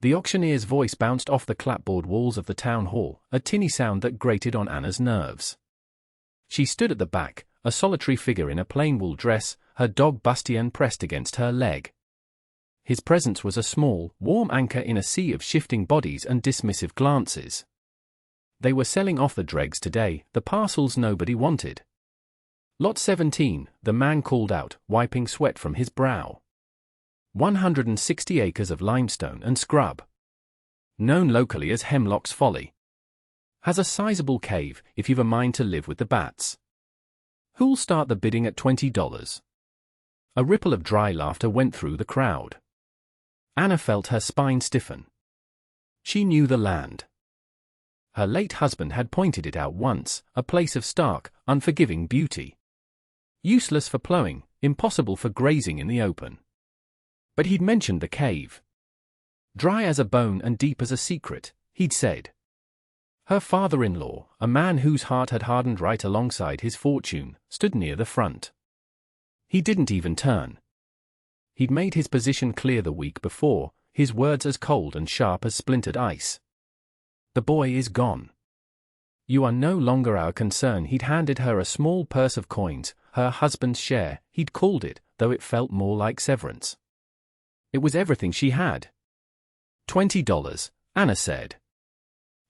The auctioneer's voice bounced off the clapboard walls of the town hall, a tinny sound that grated on Anna's nerves. She stood at the back, a solitary figure in a plain wool dress, her dog Bastien pressed against her leg. His presence was a small, warm anchor in a sea of shifting bodies and dismissive glances. They were selling off the dregs today, the parcels nobody wanted. Lot 17, the man called out, wiping sweat from his brow. 160 acres of limestone and scrub. Known locally as Hemlock's Folly. Has a sizable cave, if you've a mind to live with the bats. Who'll start the bidding at $20? A ripple of dry laughter went through the crowd. Anna felt her spine stiffen. She knew the land. Her late husband had pointed it out once, a place of stark, unforgiving beauty. Useless for plowing, impossible for grazing in the open. But he'd mentioned the cave. Dry as a bone and deep as a secret, he'd said. Her father-in-law, a man whose heart had hardened right alongside his fortune, stood near the front. He didn't even turn. He'd made his position clear the week before, his words as cold and sharp as splintered ice. The boy is gone. You are no longer our concern. He'd handed her a small purse of coins, her husband's share, he'd called it, though it felt more like severance. It was everything she had. $20, Anna said.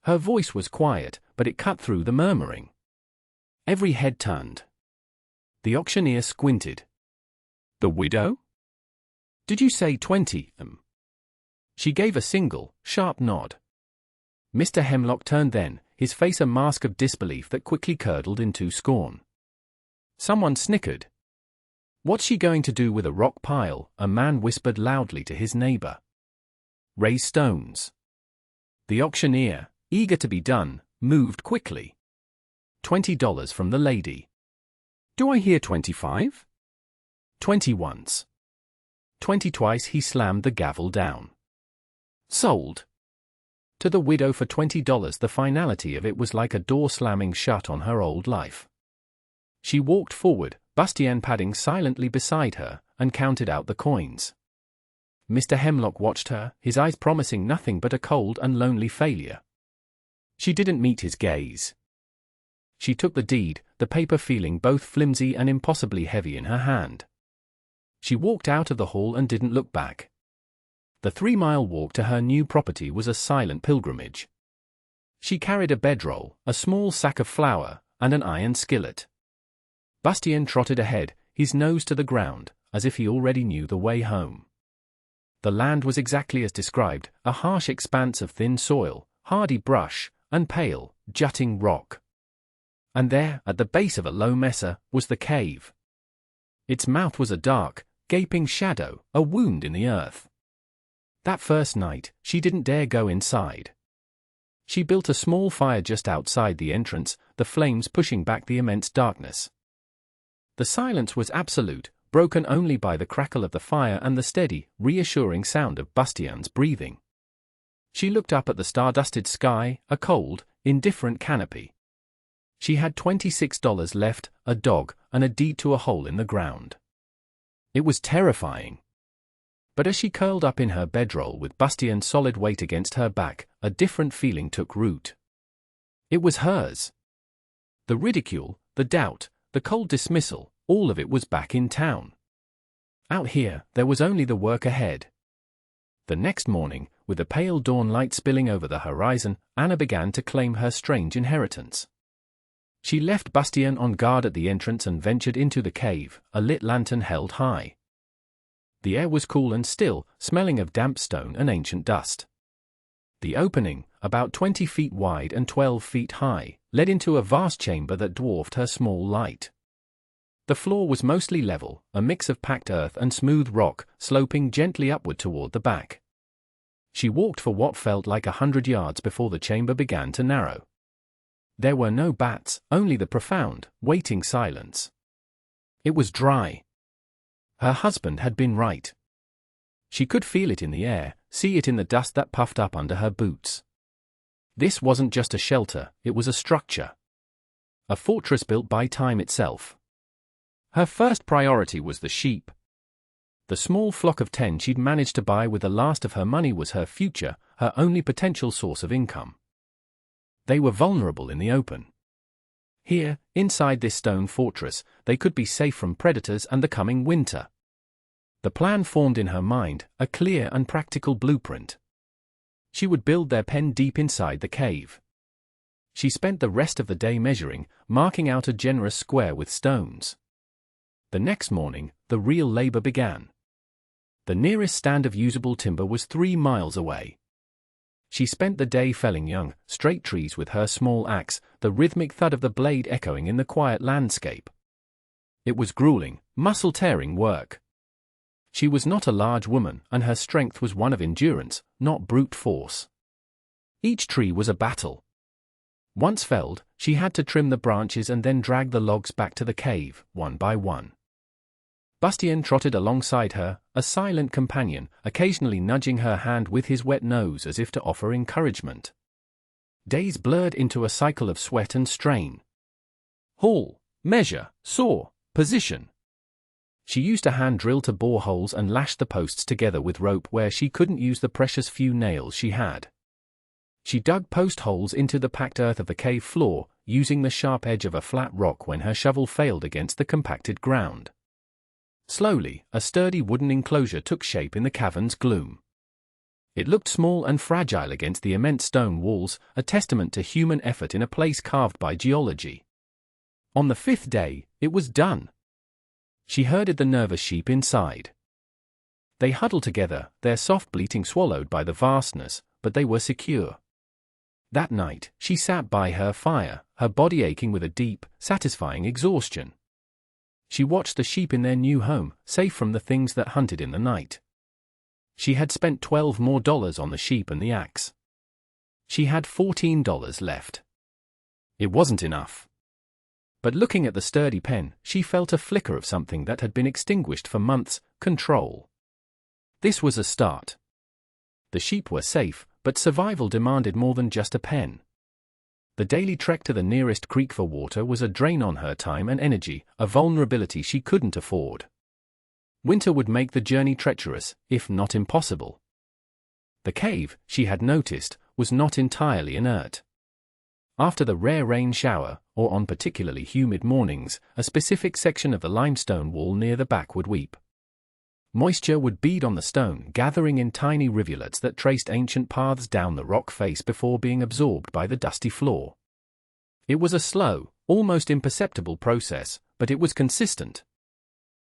Her voice was quiet, but it cut through the murmuring. Every head turned. The auctioneer squinted. The widow? Did you say 20? She gave a single, sharp nod. Mr. Hemlock turned then, his face a mask of disbelief that quickly curdled into scorn. Someone snickered. What's she going to do with a rock pile? A man whispered loudly to his neighbor. Raise stones. The auctioneer, eager to be done, moved quickly. $20 from the lady. Do I hear 25? 20 once. 20 twice. He slammed the gavel down. Sold. To the widow for $20. The finality of it was like a door slamming shut on her old life. She walked forward, Bastien padding silently beside her, and counted out the coins. Mr. Hemlock watched her, his eyes promising nothing but a cold and lonely failure. She didn't meet his gaze. She took the deed, the paper feeling both flimsy and impossibly heavy in her hand. She walked out of the hall and didn't look back. The 3-mile walk to her new property was a silent pilgrimage. She carried a bedroll, a small sack of flour, and an iron skillet. Bastien trotted ahead, his nose to the ground, as if he already knew the way home. The land was exactly as described, a harsh expanse of thin soil, hardy brush, and pale, jutting rock. And there, at the base of a low mesa, was the cave. Its mouth was a dark, gaping shadow, a wound in the earth. That first night, she didn't dare go inside. She built a small fire just outside the entrance, the flames pushing back the immense darkness. The silence was absolute, broken only by the crackle of the fire and the steady, reassuring sound of Bastien's breathing. She looked up at the star-dusted sky, a cold, indifferent canopy. She had $26 left, a dog, and a deed to a hole in the ground. It was terrifying. But as she curled up in her bedroll with Bastien's solid weight against her back, a different feeling took root. It was hers. The ridicule, the doubt, the cold dismissal, all of it was back in town. Out here, there was only the work ahead. The next morning, with the pale dawn light spilling over the horizon, Anna began to claim her strange inheritance. She left Bastien on guard at the entrance and ventured into the cave, a lit lantern held high. The air was cool and still, smelling of damp stone and ancient dust. The opening, about 20 feet wide and 12 feet high, led into a vast chamber that dwarfed her small light. The floor was mostly level, a mix of packed earth and smooth rock, sloping gently upward toward the back. She walked for what felt like 100 yards before the chamber began to narrow. There were no bats, only the profound, waiting silence. It was dry. Her husband had been right. She could feel it in the air, see it in the dust that puffed up under her boots. This wasn't just a shelter, it was a structure. A fortress built by time itself. Her first priority was the sheep. The small flock of 10 she'd managed to buy with the last of her money was her future, her only potential source of income. They were vulnerable in the open. Here, inside this stone fortress, they could be safe from predators and the coming winter. The plan formed in her mind, a clear and practical blueprint. She would build their pen deep inside the cave. She spent the rest of the day measuring, marking out a generous square with stones. The next morning, the real labor began. The nearest stand of usable timber was 3 miles away. She spent the day felling young, straight trees with her small axe, the rhythmic thud of the blade echoing in the quiet landscape. It was grueling, muscle-tearing work. She was not a large woman, and her strength was one of endurance, not brute force. Each tree was a battle. Once felled, she had to trim the branches and then drag the logs back to the cave, one by one. Bastien trotted alongside her, a silent companion, occasionally nudging her hand with his wet nose as if to offer encouragement. Days blurred into a cycle of sweat and strain. Haul, measure, saw, position. She used a hand drill to bore holes and lash the posts together with rope where she couldn't use the precious few nails she had. She dug post holes into the packed earth of the cave floor, using the sharp edge of a flat rock when her shovel failed against the compacted ground. Slowly, a sturdy wooden enclosure took shape in the cavern's gloom. It looked small and fragile against the immense stone walls, a testament to human effort in a place carved by geology. On the 5th day, it was done. She herded the nervous sheep inside. They huddled together, their soft bleating swallowed by the vastness, but they were secure. That night, she sat by her fire, her body aching with a deep, satisfying exhaustion. She watched the sheep in their new home, safe from the things that hunted in the night. She had spent $12 more on the sheep and the axe. She had $14 left. It wasn't enough. But looking at the sturdy pen, she felt a flicker of something that had been extinguished for months: control. This was a start. The sheep were safe, but survival demanded more than just a pen. The daily trek to the nearest creek for water was a drain on her time and energy, a vulnerability she couldn't afford. Winter would make the journey treacherous, if not impossible. The cave, she had noticed, was not entirely inert. After the rare rain shower, or on particularly humid mornings, a specific section of the limestone wall near the back would weep. Moisture would bead on the stone, gathering in tiny rivulets that traced ancient paths down the rock face before being absorbed by the dusty floor. It was a slow, almost imperceptible process, but it was consistent.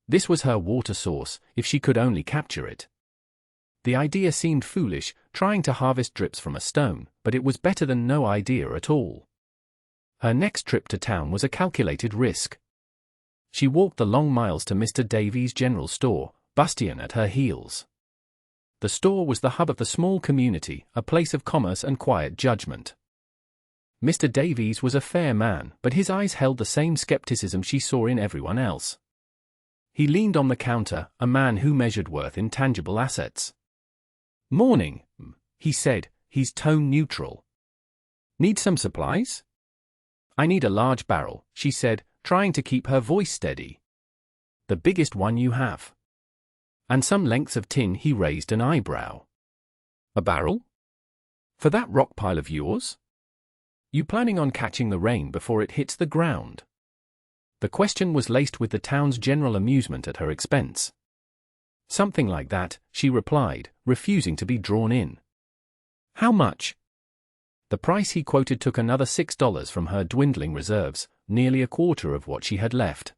This was her water source, if she could only capture it. The idea seemed foolish, trying to harvest drips from a stone, but it was better than no idea at all. Her next trip to town was a calculated risk. She walked the long miles to Mr. Davies' general store, Bastien at her heels. The store was the hub of the small community, a place of commerce and quiet judgment. Mr. Davies was a fair man, but his eyes held the same skepticism she saw in everyone else. He leaned on the counter, a man who measured worth in tangible assets. "Morning," he said, his tone neutral. "Need some supplies?" "I need a large barrel," she said, trying to keep her voice steady. "The biggest one you have." "And some lengths of tin." He raised an eyebrow. "A barrel? For that rock pile of yours? You planning on catching the rain before it hits the ground?" The question was laced with the town's general amusement at her expense. "Something like that," she replied, refusing to be drawn in. "How much?" The price he quoted took another $6 from her dwindling reserves, nearly a quarter of what she had left.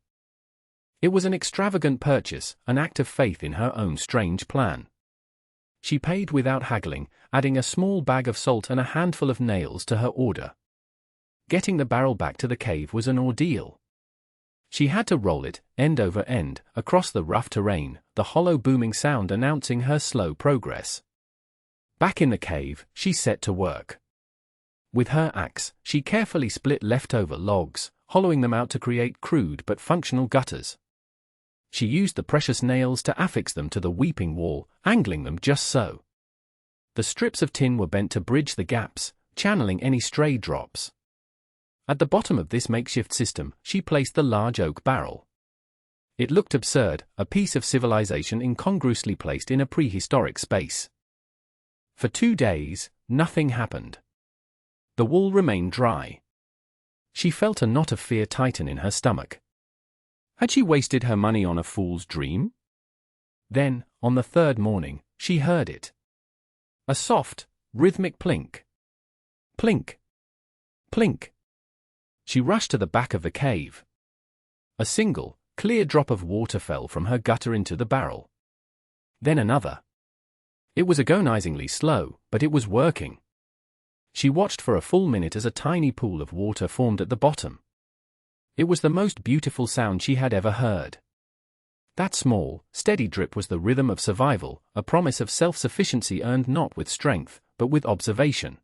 It was an extravagant purchase, an act of faith in her own strange plan. She paid without haggling, adding a small bag of salt and a handful of nails to her order. Getting the barrel back to the cave was an ordeal. She had to roll it, end over end, across the rough terrain, the hollow booming sound announcing her slow progress. Back in the cave, she set to work. With her axe, she carefully split leftover logs, hollowing them out to create crude but functional gutters. She used the precious nails to affix them to the weeping wall, angling them just so. The strips of tin were bent to bridge the gaps, channeling any stray drops. At the bottom of this makeshift system, she placed the large oak barrel. It looked absurd, a piece of civilization incongruously placed in a prehistoric space. For 2 days, nothing happened. The wool remained dry. She felt a knot of fear tighten in her stomach. Had she wasted her money on a fool's dream? Then, on the 3rd morning, she heard it. A soft, rhythmic plink. Plink. Plink. She rushed to the back of the cave. A single, clear drop of water fell from her gutter into the barrel. Then another. It was agonizingly slow, but it was working. She watched for a full minute as a tiny pool of water formed at the bottom. It was the most beautiful sound she had ever heard. That small, steady drip was the rhythm of survival, a promise of self-sufficiency earned not with strength, but with observation.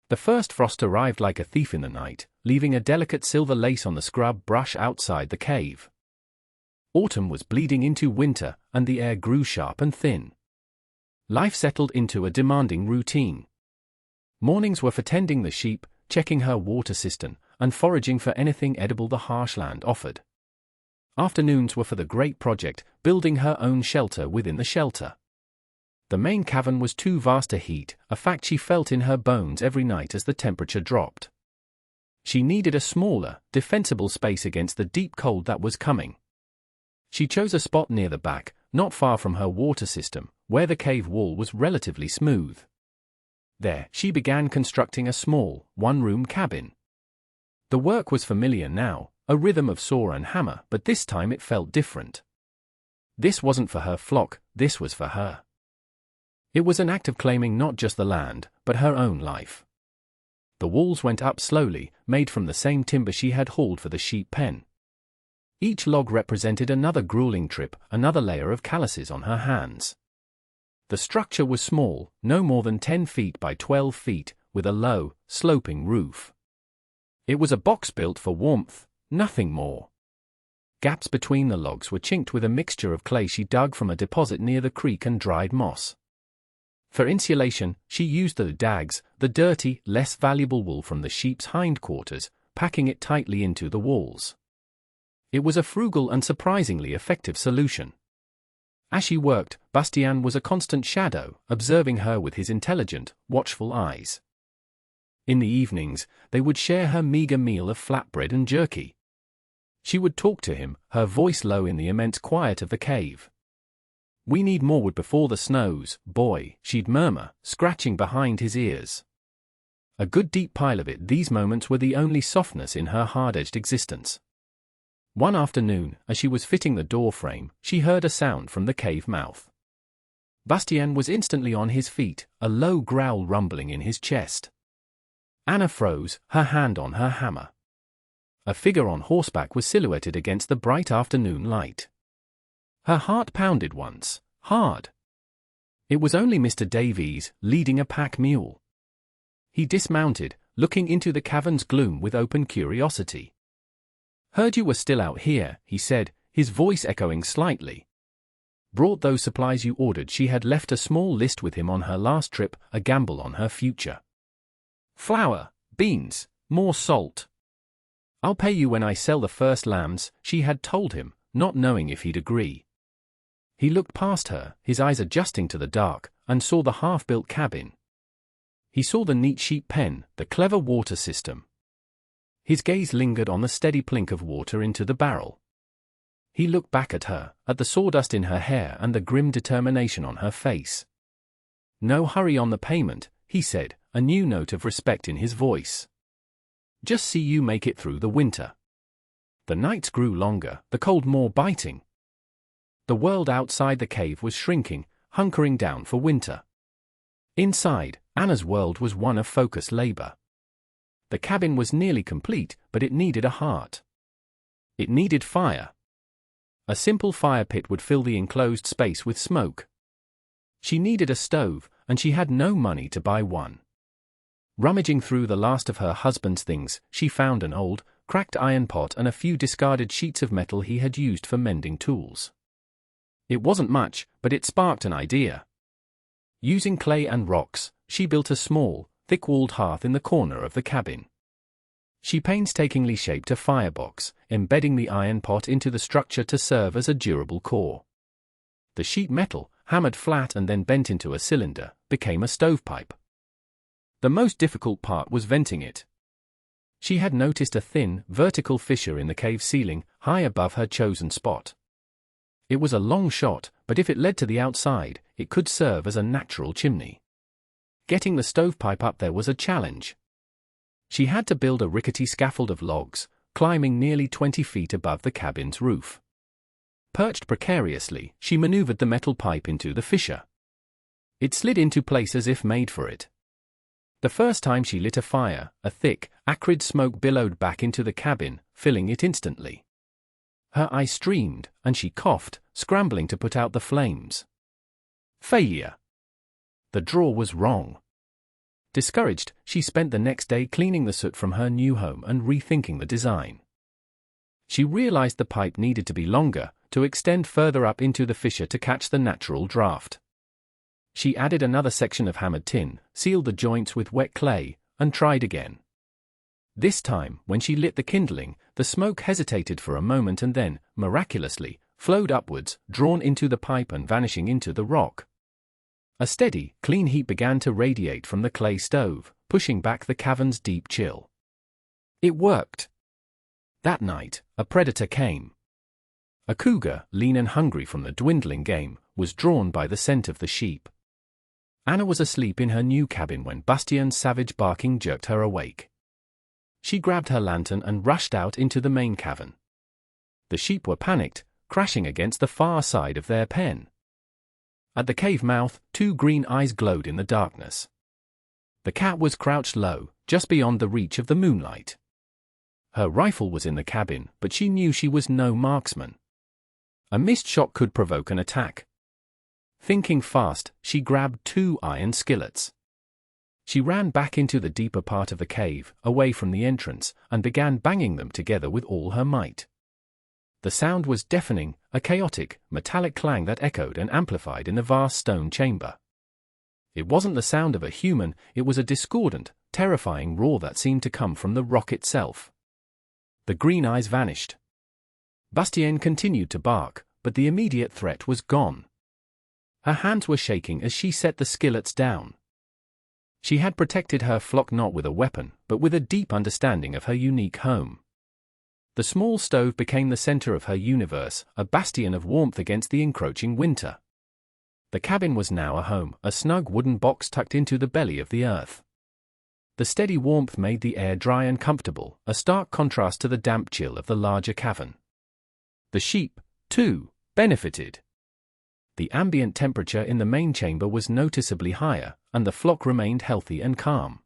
The first frost arrived like a thief in the night, leaving a delicate silver lace on the scrub brush outside the cave. Autumn was bleeding into winter, and the air grew sharp and thin. Life settled into a demanding routine. Mornings were for tending the sheep, checking her water cistern, and foraging for anything edible the harsh land offered. Afternoons were for the great project, building her own shelter within the shelter. The main cavern was too vast to heat, a fact she felt in her bones every night as the temperature dropped. She needed a smaller, defensible space against the deep cold that was coming. She chose a spot near the back, not far from her water system, where the cave wall was relatively smooth. There, she began constructing a small, one-room cabin. The work was familiar now, a rhythm of saw and hammer, but this time it felt different. This wasn't for her flock, this was for her. It was an act of claiming not just the land, but her own life. The walls went up slowly, made from the same timber she had hauled for the sheep pen. Each log represented another grueling trip, another layer of calluses on her hands. The structure was small, no more than 10 feet by 12 feet, with a low, sloping roof. It was a box built for warmth, nothing more. Gaps between the logs were chinked with a mixture of clay she dug from a deposit near the creek and dried moss. For insulation, she used the dags, the dirty, less valuable wool from the sheep's hindquarters, packing it tightly into the walls. It was a frugal and surprisingly effective solution. As she worked, Bastien was a constant shadow, observing her with his intelligent, watchful eyes. In the evenings, they would share her meager meal of flatbread and jerky. She would talk to him, her voice low in the immense quiet of the cave. "We need more wood before the snows, boy," she'd murmur, scratching behind his ears. A good deep pile of it. These moments were the only softness in her hard-edged existence. One afternoon, as she was fitting the door frame, she heard a sound from the cave mouth. Bastien was instantly on his feet, a low growl rumbling in his chest. Anna froze, her hand on her hammer. A figure on horseback was silhouetted against the bright afternoon light. Her heart pounded once, hard. It was only Mr. Davies, leading a pack mule. He dismounted, looking into the cavern's gloom with open curiosity. "Heard you were still out here," he said, his voice echoing slightly. "Brought those supplies you ordered." She had left a small list with him on her last trip, a gamble on her future. "Flour, beans, more salt. I'll pay you when I sell the first lambs," she had told him, not knowing if he'd agree. He looked past her, his eyes adjusting to the dark, and saw the half-built cabin. He saw the neat sheep pen, the clever water system. His gaze lingered on the steady plink of water into the barrel. He looked back at her, at the sawdust in her hair and the grim determination on her face. "No hurry on the payment," he said, a new note of respect in his voice. "Just see you make it through the winter." The nights grew longer, the cold more biting. The world outside the cave was shrinking, hunkering down for winter. Inside, Anna's world was one of focused labor. The cabin was nearly complete, but it needed a heart. It needed fire. A simple fire pit would fill the enclosed space with smoke. She needed a stove, and she had no money to buy one. Rummaging through the last of her husband's things, she found an old, cracked iron pot and a few discarded sheets of metal he had used for mending tools. It wasn't much, but it sparked an idea. Using clay and rocks, she built a small, thick-walled hearth in the corner of the cabin. She painstakingly shaped a firebox, embedding the iron pot into the structure to serve as a durable core. The sheet metal, hammered flat and then bent into a cylinder, became a stovepipe. The most difficult part was venting it. She had noticed a thin, vertical fissure in the cave ceiling, high above her chosen spot. It was a long shot, but if it led to the outside, it could serve as a natural chimney. Getting the stovepipe up there was a challenge. She had to build a rickety scaffold of logs, climbing nearly 20 feet above the cabin's roof. Perched precariously, she maneuvered the metal pipe into the fissure. It slid into place as if made for it. The first time she lit a fire, a thick, acrid smoke billowed back into the cabin, filling it instantly. Her eyes streamed, and she coughed, scrambling to put out the flames. Failure. The drawer was wrong. Discouraged, she spent the next day cleaning the soot from her new home and rethinking the design. She realized the pipe needed to be longer, to extend further up into the fissure to catch the natural draft. She added another section of hammered tin, sealed the joints with wet clay, and tried again. This time, when she lit the kindling, the smoke hesitated for a moment and then, miraculously, flowed upwards, drawn into the pipe and vanishing into the rock. A steady, clean heat began to radiate from the clay stove, pushing back the cavern's deep chill. It worked. That night, a predator came. A cougar, lean and hungry from the dwindling game, was drawn by the scent of the sheep. Anna was asleep in her new cabin when Bastian's savage barking jerked her awake. She grabbed her lantern and rushed out into the main cavern. The sheep were panicked, crashing against the far side of their pen. At the cave mouth, two green eyes glowed in the darkness. The cat was crouched low, just beyond the reach of the moonlight. Her rifle was in the cabin, but she knew she was no marksman. A missed shot could provoke an attack. Thinking fast, she grabbed 2 iron skillets. She ran back into the deeper part of the cave, away from the entrance, and began banging them together with all her might. The sound was deafening, a chaotic, metallic clang that echoed and amplified in the vast stone chamber. It wasn't the sound of a human, it was a discordant, terrifying roar that seemed to come from the rock itself. The green eyes vanished. Bastien continued to bark, but the immediate threat was gone. Her hands were shaking as she set the skillets down. She had protected her flock not with a weapon, but with a deep understanding of her unique home. The small stove became the center of her universe, a bastion of warmth against the encroaching winter. The cabin was now a home, a snug wooden box tucked into the belly of the earth. The steady warmth made the air dry and comfortable, a stark contrast to the damp chill of the larger cavern. The sheep, too, benefited. The ambient temperature in the main chamber was noticeably higher, and the flock remained healthy and calm.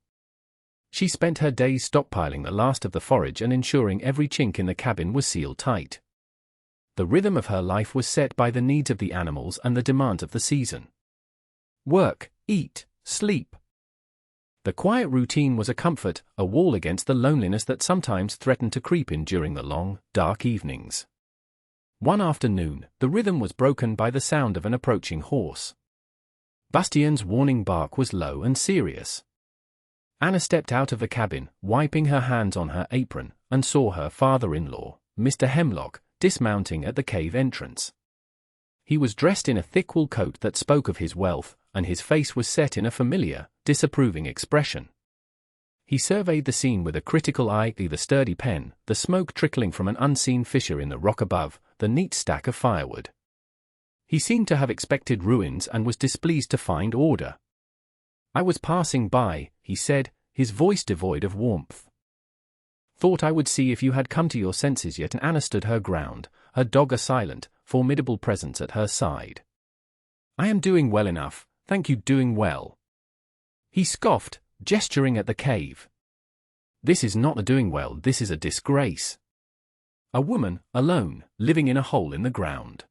She spent her days stockpiling the last of the forage and ensuring every chink in the cabin was sealed tight. The rhythm of her life was set by the needs of the animals and the demands of the season. Work, eat, sleep. The quiet routine was a comfort, a wall against the loneliness that sometimes threatened to creep in during the long, dark evenings. One afternoon, the rhythm was broken by the sound of an approaching horse. Bastien's warning bark was low and serious. Anna stepped out of the cabin, wiping her hands on her apron, and saw her father-in-law, Mr. Hemlock, dismounting at the cave entrance. He was dressed in a thick wool coat that spoke of his wealth, and his face was set in a familiar, disapproving expression. He surveyed the scene with a critical eye, the sturdy pen, the smoke trickling from an unseen fissure in the rock above, the neat stack of firewood. He seemed to have expected ruins and was displeased to find order. "I was passing by," he said, his voice devoid of warmth. "Thought I would see if you had come to your senses yet." And Anna stood her ground, her dog a silent, formidable presence at her side. "I am doing well enough, thank you, doing well." He scoffed, gesturing at the cave. "This is not a doing well, this is a disgrace. A woman, alone, living in a hole in the ground.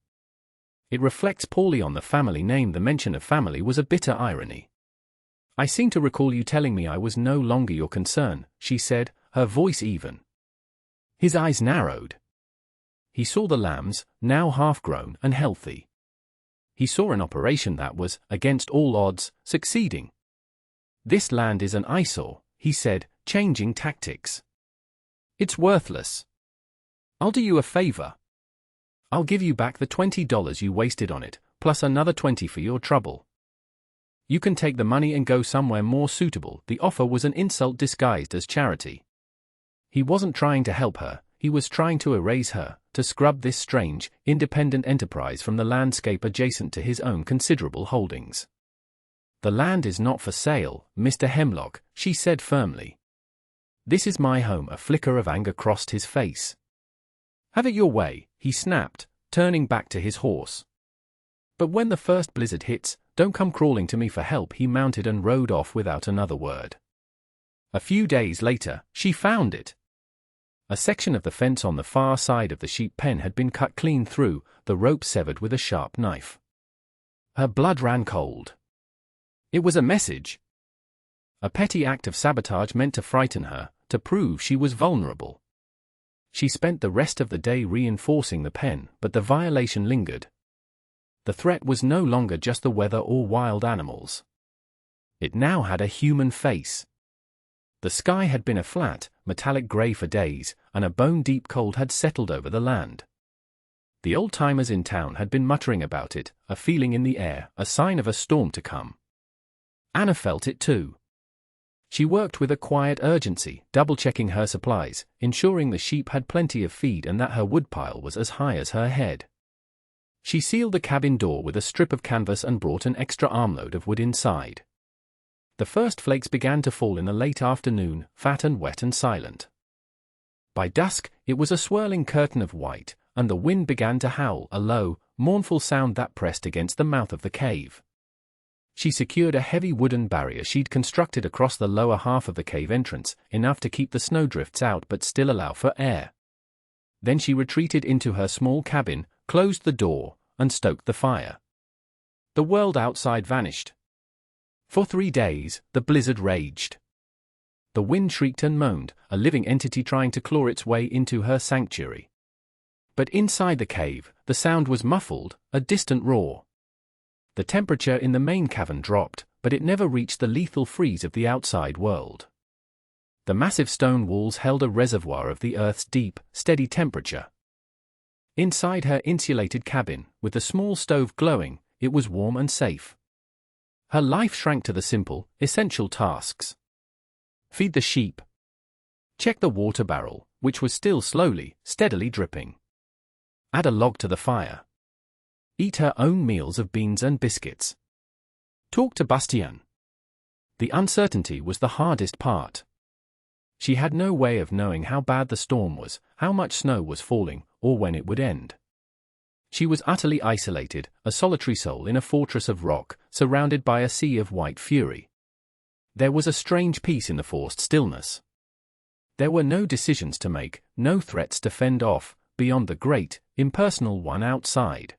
It reflects poorly on the family name." The mention of family was a bitter irony. "I seem to recall you telling me I was no longer your concern," she said, her voice even. His eyes narrowed. He saw the lambs, now half-grown and healthy. He saw an operation that was, against all odds, succeeding. "This land is an eyesore," he said, changing tactics. It's worthless. I'll do you a favor. I'll give you back the $20 you wasted on it, plus another $20 for your trouble. You can take the money and go somewhere more suitable. The offer was an insult disguised as charity. He wasn't trying to help her, he was trying to erase her, to scrub this strange, independent enterprise from the landscape adjacent to his own considerable holdings. The land is not for sale, Mr. Hemlock, she said firmly. This is my home. A flicker of anger crossed his face. Have it your way, he snapped, turning back to his horse. But when the first blizzard hits, don't come crawling to me for help. He mounted and rode off without another word. A few days later, she found it. A section of the fence on the far side of the sheep pen had been cut clean through, the rope severed with a sharp knife. Her blood ran cold. It was a message. A petty act of sabotage meant to frighten her, to prove she was vulnerable. She spent the rest of the day reinforcing the pen, but the violation lingered. The threat was no longer just the weather or wild animals. It now had a human face. The sky had been a flat, metallic gray for days, and a bone-deep cold had settled over the land. The old-timers in town had been muttering about it, a feeling in the air, a sign of a storm to come. Anna felt it too. She worked with a quiet urgency, double-checking her supplies, ensuring the sheep had plenty of feed and that her woodpile was as high as her head. She sealed the cabin door with a strip of canvas and brought an extra armload of wood inside. The first flakes began to fall in the late afternoon, fat and wet and silent. By dusk, it was a swirling curtain of white, and the wind began to howl, a low, mournful sound that pressed against the mouth of the cave. She secured a heavy wooden barrier she'd constructed across the lower half of the cave entrance, enough to keep the snowdrifts out but still allow for air. Then she retreated into her small cabin, closed the door, and stoked the fire. The world outside vanished. For 3 days, the blizzard raged. The wind shrieked and moaned, a living entity trying to claw its way into her sanctuary. But inside the cave, the sound was muffled, a distant roar. The temperature in the main cavern dropped, but it never reached the lethal freeze of the outside world. The massive stone walls held a reservoir of the Earth's deep, steady temperature. Inside her insulated cabin, with the small stove glowing, it was warm and safe. Her life shrank to the simple, essential tasks. Feed the sheep. Check the water barrel, which was still slowly, steadily dripping. Add a log to the fire. Eat her own meals of beans and biscuits. Talk to Bastien. The uncertainty was the hardest part. She had no way of knowing how bad the storm was, how much snow was falling, or when it would end. She was utterly isolated, a solitary soul in a fortress of rock, surrounded by a sea of white fury. There was a strange peace in the forced stillness. There were no decisions to make, no threats to fend off, beyond the great, impersonal one outside.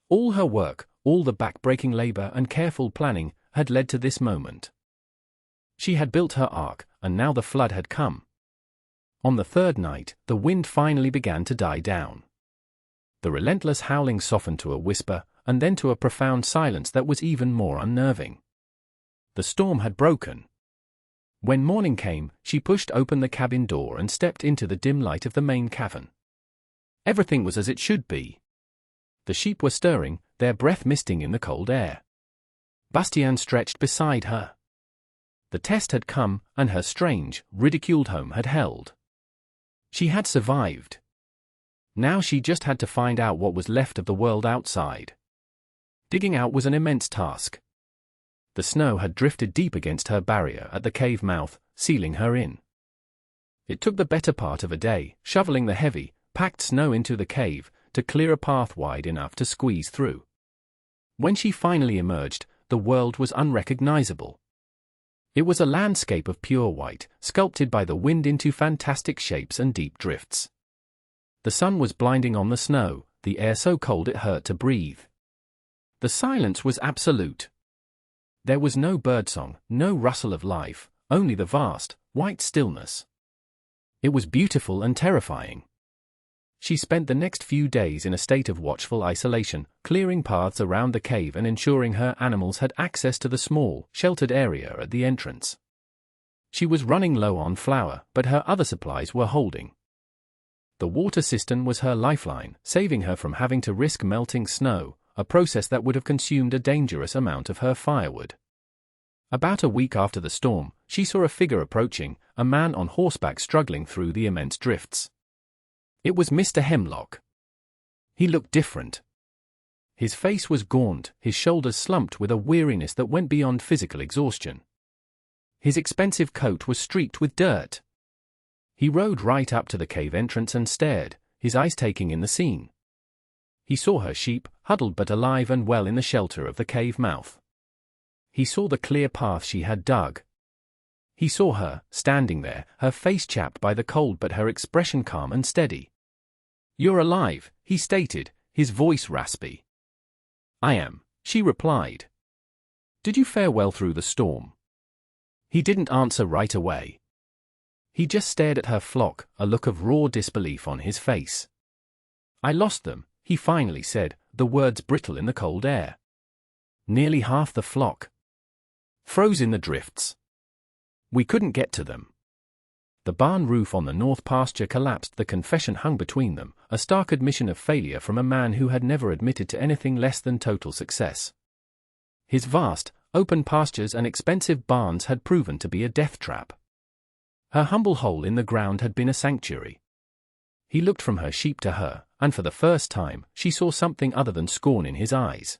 All her work, all the back-breaking labor and careful planning, had led to this moment. She had built her ark, and now the flood had come. On the third night, the wind finally began to die down. The relentless howling softened to a whisper, and then to a profound silence that was even more unnerving. The storm had broken. When morning came, she pushed open the cabin door and stepped into the dim light of the main cavern. Everything was as it should be. The sheep were stirring, their breath misting in the cold air. Bastien stretched beside her. The test had come, and her strange, ridiculed home had held. She had survived. Now she just had to find out what was left of the world outside. Digging out was an immense task. The snow had drifted deep against her barrier at the cave mouth, sealing her in. It took the better part of a day, shoveling the heavy, packed snow into the cave, to clear a path wide enough to squeeze through. When she finally emerged, the world was unrecognizable. It was a landscape of pure white, sculpted by the wind into fantastic shapes and deep drifts. The sun was blinding on the snow, the air so cold it hurt to breathe. The silence was absolute. There was no birdsong, no rustle of life, only the vast, white stillness. It was beautiful and terrifying. She spent the next few days in a state of watchful isolation, clearing paths around the cave and ensuring her animals had access to the small, sheltered area at the entrance. She was running low on flour, but her other supplies were holding. The water cistern was her lifeline, saving her from having to risk melting snow, a process that would have consumed a dangerous amount of her firewood. About a week after the storm, she saw a figure approaching, a man on horseback struggling through the immense drifts. It was Mr. Hemlock. He looked different. His face was gaunt, his shoulders slumped with a weariness that went beyond physical exhaustion. His expensive coat was streaked with dirt. He rode right up to the cave entrance and stared, his eyes taking in the scene. He saw her sheep, huddled but alive and well in the shelter of the cave mouth. He saw the clear path she had dug. He saw her, standing there, her face chapped by the cold but her expression calm and steady. "You're alive," he stated, his voice raspy. "I am," she replied. "Did you fare well through the storm?" He didn't answer right away. He just stared at her flock, a look of raw disbelief on his face. "I lost them," he finally said, the words brittle in the cold air. "Nearly half the flock. Froze in the drifts. We couldn't get to them." The barn roof on the north pasture collapsed, the confession hung between them, a stark admission of failure from a man who had never admitted to anything less than total success. His vast, open pastures and expensive barns had proven to be a death trap. Her humble hole in the ground had been a sanctuary. He looked from her sheep to her, and for the first time, she saw something other than scorn in his eyes.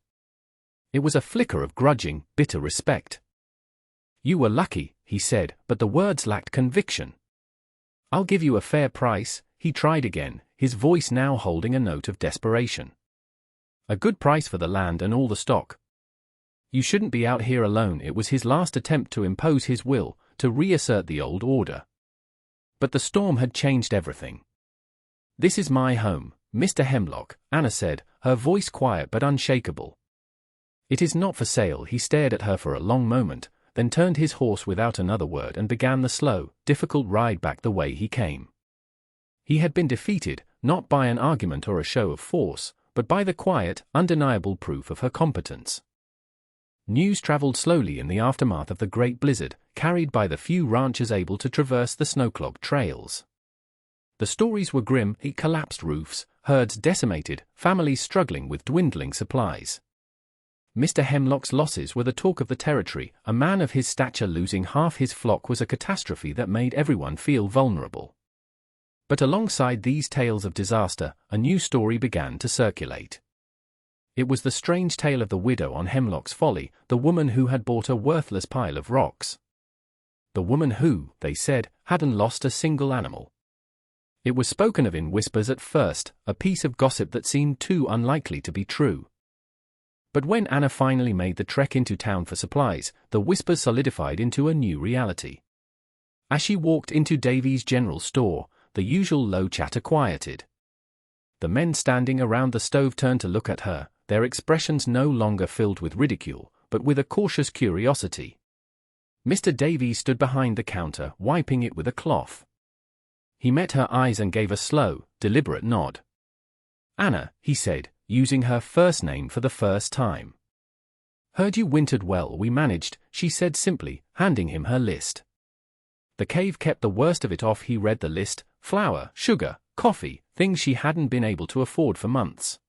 It was a flicker of grudging, bitter respect. "You were lucky," he said, but the words lacked conviction. "I'll give you a fair price," he tried again, his voice now holding a note of desperation. "A good price for the land and all the stock. You shouldn't be out here alone." It was his last attempt to impose his will, to reassert the old order. But the storm had changed everything. "This is my home, Mr. Hemlock," Anna said, her voice quiet but unshakable. "It is not for sale." He stared at her for a long moment, then turned his horse without another word and began the slow, difficult ride back the way he came. He had been defeated, not by an argument or a show of force, but by the quiet, undeniable proof of her competence. News traveled slowly in the aftermath of the great blizzard, carried by the few ranchers able to traverse the snow-clogged trails. The stories were grim: collapsed roofs, herds decimated, families struggling with dwindling supplies. Mr. Hemlock's losses were the talk of the territory. A man of his stature losing half his flock was a catastrophe that made everyone feel vulnerable. But alongside these tales of disaster, a new story began to circulate. It was the strange tale of the widow on Hemlock's Folly, the woman who had bought a worthless pile of rocks. The woman who, they said, hadn't lost a single animal. It was spoken of in whispers at first, a piece of gossip that seemed too unlikely to be true. But when Anna finally made the trek into town for supplies, the whispers solidified into a new reality. As she walked into Davy's general store, the usual low chatter quieted. The men standing around the stove turned to look at her, their expressions no longer filled with ridicule, but with a cautious curiosity. Mr. Davy stood behind the counter, wiping it with a cloth. He met her eyes and gave a slow, deliberate nod. "Anna," he said, using her first name for the first time. "Heard you wintered well." "We managed," she said simply, handing him her list. The cave kept the worst of it off. He read the list: flour, sugar, coffee, things she hadn't been able to afford for months.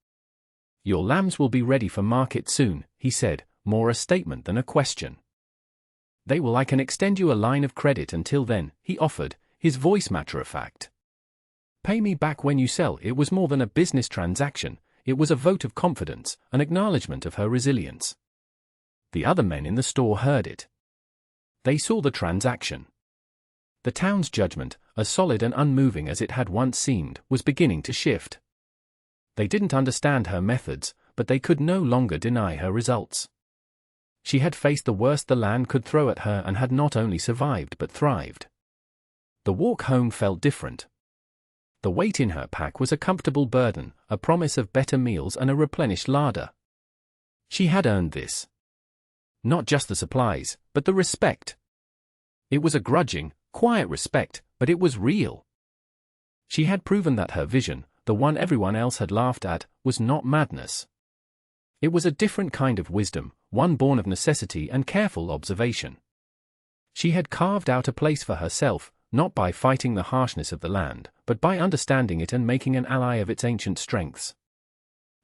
"Your lambs will be ready for market soon," he said, more a statement than a question. "They will. I can extend you a line of credit until then," he offered, his voice matter-of-fact. "Pay me back when you sell." It was more than a business transaction. It was a vote of confidence, an acknowledgement of her resilience. The other men in the store heard it. They saw the transaction. The town's judgment, as solid and unmoving as it had once seemed, was beginning to shift. They didn't understand her methods, but they could no longer deny her results. She had faced the worst the land could throw at her and had not only survived but thrived. The walk home felt different. The weight in her pack was a comfortable burden, a promise of better meals and a replenished larder. She had earned this. Not just the supplies, but the respect. It was a grudging, quiet respect, but it was real. She had proven that her vision, the one everyone else had laughed at, was not madness. It was a different kind of wisdom, one born of necessity and careful observation. She had carved out a place for herself, not by fighting the harshness of the land, but by understanding it and making an ally of its ancient strengths.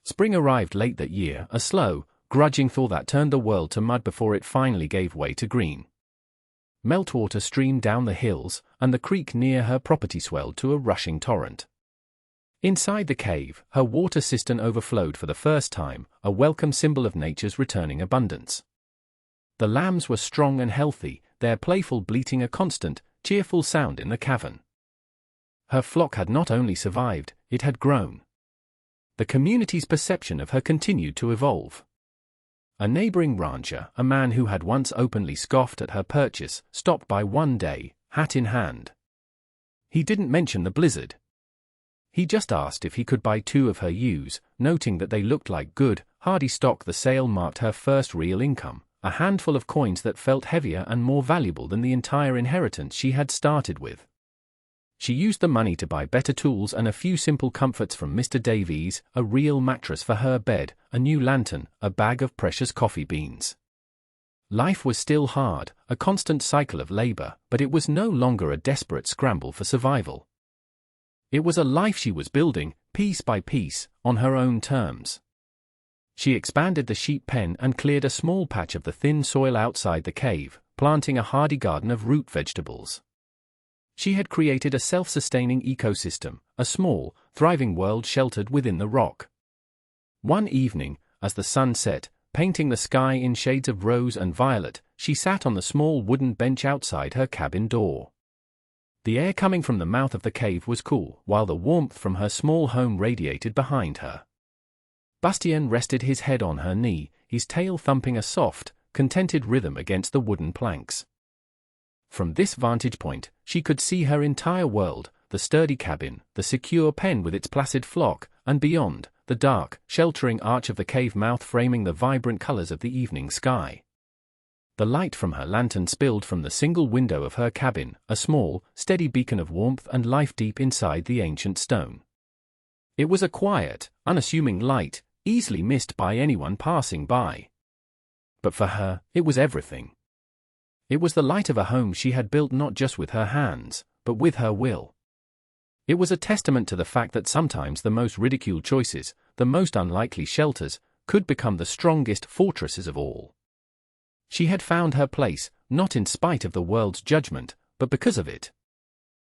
Spring arrived late that year, a slow, grudging thaw that turned the world to mud before it finally gave way to green. Meltwater streamed down the hills, and the creek near her property swelled to a rushing torrent. Inside the cave, her water cistern overflowed for the first time, a welcome symbol of nature's returning abundance. The lambs were strong and healthy, their playful bleating a constant, cheerful sound in the cavern. Her flock had not only survived, it had grown. The community's perception of her continued to evolve. A neighboring rancher, a man who had once openly scoffed at her purchase, stopped by one day, hat in hand. He didn't mention the blizzard. He just asked if he could buy 2 of her ewes, noting that they looked like good, hardy stock. The sale marked her first real income, a handful of coins that felt heavier and more valuable than the entire inheritance she had started with. She used the money to buy better tools and a few simple comforts from Mr. Davies, a real mattress for her bed, a new lantern, a bag of precious coffee beans. Life was still hard, a constant cycle of labor, but it was no longer a desperate scramble for survival. It was a life she was building, piece by piece, on her own terms. She expanded the sheep pen and cleared a small patch of the thin soil outside the cave, planting a hardy garden of root vegetables. She had created a self-sustaining ecosystem, a small, thriving world sheltered within the rock. One evening, as the sun set, painting the sky in shades of rose and violet, she sat on the small wooden bench outside her cabin door. The air coming from the mouth of the cave was cool, while the warmth from her small home radiated behind her. Bastien rested his head on her knee, his tail thumping a soft, contented rhythm against the wooden planks. From this vantage point, she could see her entire world, the sturdy cabin, the secure pen with its placid flock, and beyond, the dark, sheltering arch of the cave mouth framing the vibrant colors of the evening sky. The light from her lantern spilled from the single window of her cabin, a small, steady beacon of warmth and life deep inside the ancient stone. It was a quiet, unassuming light, easily missed by anyone passing by. But for her, it was everything. It was the light of a home she had built not just with her hands, but with her will. It was a testament to the fact that sometimes the most ridiculed choices, the most unlikely shelters, could become the strongest fortresses of all. She had found her place, not in spite of the world's judgment, but because of it.